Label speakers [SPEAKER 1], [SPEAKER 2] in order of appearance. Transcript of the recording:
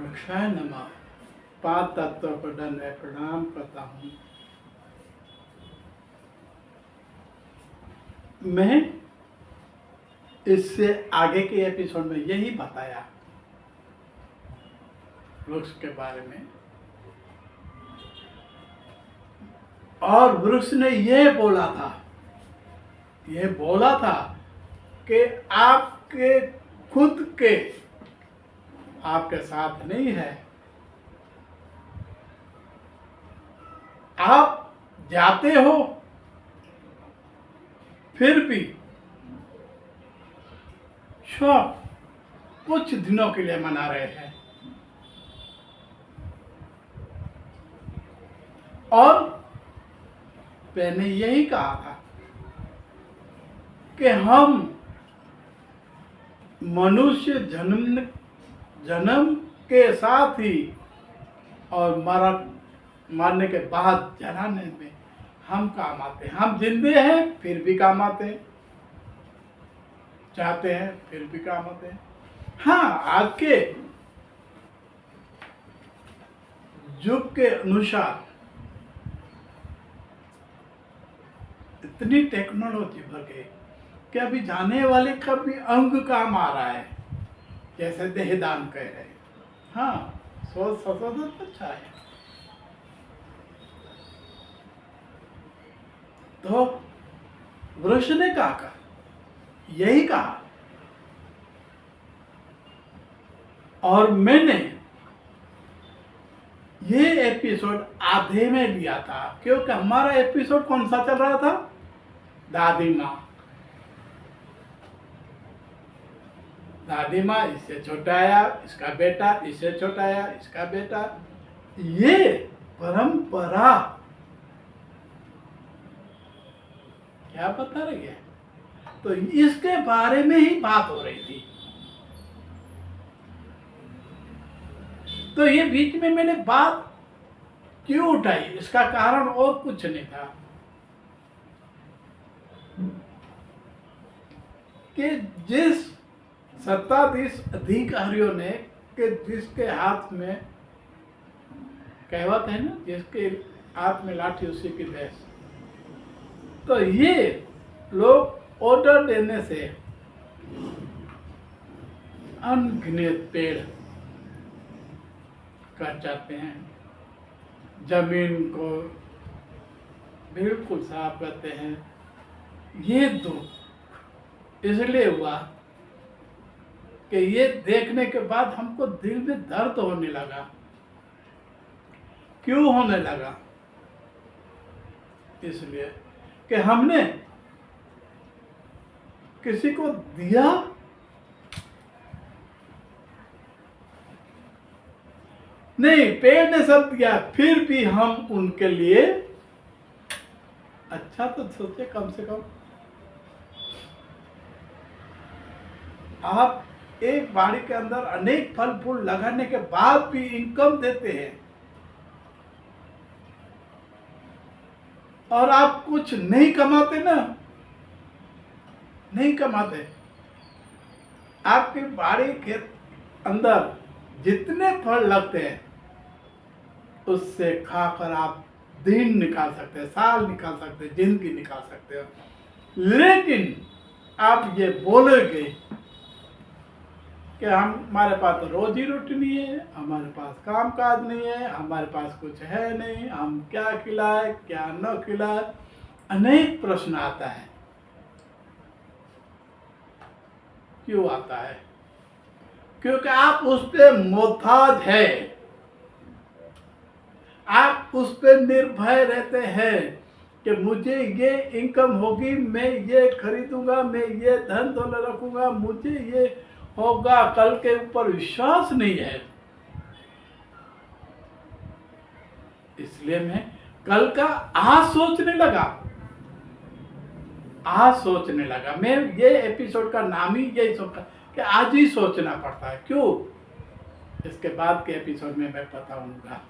[SPEAKER 1] वृक्षाय नमः। 5 तत्वों को दंड प्रणाम करता हूँ। मैं इससे आगे के एपिसोड में यही बताया वृक्ष के बारे में, और वृक्ष ने यह बोला था कि आपके खुद के आपके साथ नहीं है, आप जाते हो फिर भी शौक कुछ दिनों के लिए मना रहे हैं, और मैंने यही कहा था कि हम मनुष्य जन्म के साथ ही और मरने के बाद जलाने में हम काम आते हैं। हम जिंदे हैं फिर भी काम आते हैं, चाहते हैं फिर भी काम आते हैं। हाँ, आज के युग के अनुसार इतनी टेक्नोलॉजी बढ़ गई कि अभी जाने वाले का भी अंग काम आ रहा है, जैसे देहदान कह रहे हैं। हाँ, सोच अच्छा है। तो वृक्ष ने कहा, यही कहा, और मैंने ये एपिसोड आधे में लिया था, क्योंकि हमारा एपिसोड कौन सा चल रहा था? दादी माँ इससे छोटा आया, इसका बेटा, इससे छोटा आया, इसका बेटा, ये परंपरा क्या बता रही है? तो इसके बारे में ही बात हो रही थी। तो ये बीच में मैंने बात क्यों उठाई, इसका कारण और कुछ नहीं था कि जिस सत्ताधीश अधिकारियों ने, कि जिसके हाथ में कहावत है ना, जिसके हाथ में लाठी उसी की भैंस, तो ये लोग ऑर्डर देने से अनगिनत पेड़ काट जाते हैं, जमीन को बिल्कुल साफ करते हैं। ये दुख इसलिए हुआ कि ये देखने के बाद हमको दिल में दर्द होने लगा। क्यों होने लगा? इसलिए कि हमने किसी को दिया नहीं, पेड़ ने सब दिया, फिर भी हम उनके लिए अच्छा तो सोचे। कम से कम आप एक बाड़ी के अंदर अनेक फल फूल लगाने के बाद भी इनकम देते हैं, और आप कुछ नहीं कमाते ना, नहीं कमाते। आपकी बाड़ी के अंदर जितने फल लगते हैं उससे खाकर आप दिन निकाल सकते हैं, साल निकाल सकते हैं, जिंदगी निकाल सकते हैं। लेकिन आप ये बोलोगे कि हमारे पास तो रोजी रोटी नहीं है, हमारे पास काम काज नहीं है, हमारे पास कुछ है नहीं, हम क्या खिलाए क्या न खिलाए, अनेक प्रश्न आता है। क्यों आता है? क्योंकि आप उस पे मोहताज है, आप उस पे निर्भय रहते हैं कि मुझे ये इनकम होगी, मैं ये खरीदूंगा, मैं ये धन दौलत रखूंगा, मुझे ये होगा, कल के ऊपर विश्वास नहीं है। इसलिए मैं कल का आज सोचने लगा। मैं ये एपिसोड का नाम ही यही सोचा कि आज ही सोचना पड़ता है। क्यों? इसके बाद के एपिसोड में मैं बताऊंगा।